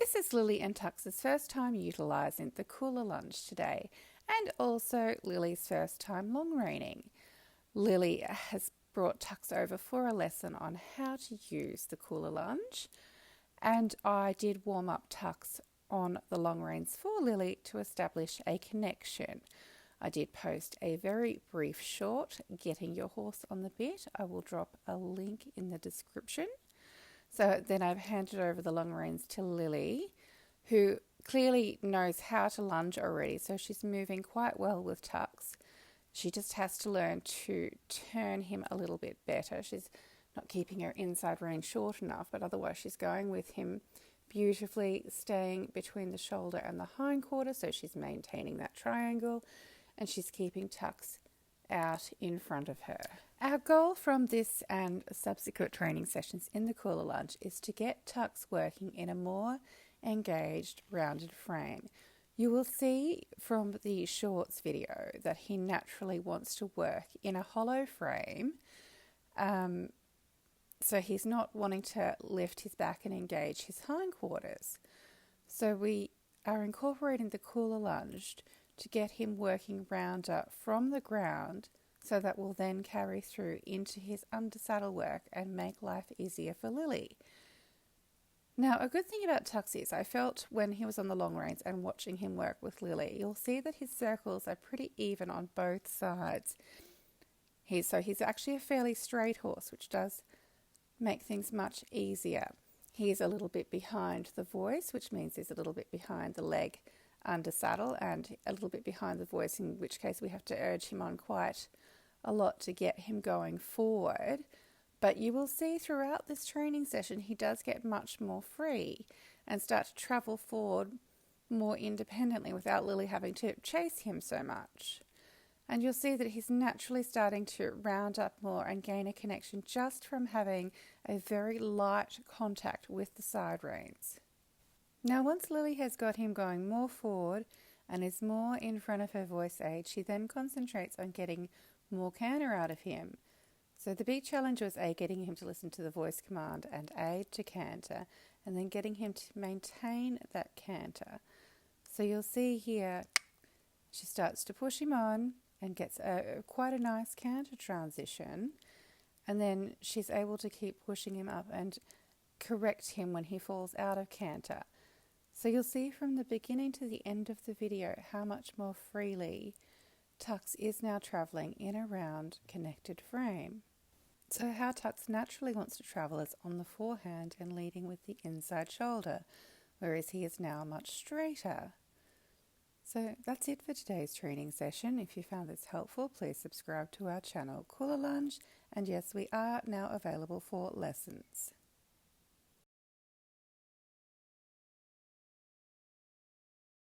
This is Lily and Tux's first time utilising the Kula Lunge today, and also Lily's first time long reining. Lily has brought Tux over for a lesson on how to use the Kula Lunge, and I did warm up Tux on the long reins for Lily to establish a connection. I did post a very brief short, Getting Your Horse on the Bit. I will drop a link in the description. So then I've handed over the long reins to Lily, who clearly knows how to lunge already, so she's moving quite well with Tux. She just has to learn to turn him a little bit better. She's not keeping her inside rein short enough, but otherwise she's going with him beautifully, staying between the shoulder and the hindquarter, so she's maintaining that triangle, and she's keeping Tux out in front of her. Our goal from this and subsequent training sessions in the Kula Lunge is to get Tux working in a more engaged, rounded frame. You will see from the shorts video that he naturally wants to work in a hollow frame, so he's not wanting to lift his back and engage his hindquarters. So we are incorporating the Kula Lunge to get him working rounder from the ground, so that will then carry through into his undersaddle work and make life easier for Lily. Now, a good thing about Tux is I felt when he was on the long reins and watching him work with Lily, you'll see that his circles are pretty even on both sides. He's actually a fairly straight horse, which does make things much easier. He's a little bit behind the voice, which means he's a little bit behind the leg under saddle and a little bit behind the voice, in which case we have to urge him on quite a lot to get him going forward. But you will see throughout this training session he does get much more free and start to travel forward more independently without Lily having to chase him so much. And you'll see that he's naturally starting to round up more and gain a connection just from having a very light contact with the side reins. Now, once Lily has got him going more forward and is more in front of her voice age, she then concentrates on getting more canter out of him. So the big challenge was getting him to listen to the voice command and to canter, and then getting him to maintain that canter. So you'll see here she starts to push him on and gets quite a nice canter transition, and then she's able to keep pushing him up and correct him when he falls out of canter. So you'll see from the beginning to the end of the video how much more freely Tux is now travelling in a round connected frame. So how Tux naturally wants to travel is on the forehand and leading with the inside shoulder, whereas he is now much straighter. So that's it for today's training session. If you found this helpful, please subscribe to our channel Kula Lunge, and yes, we are now available for lessons.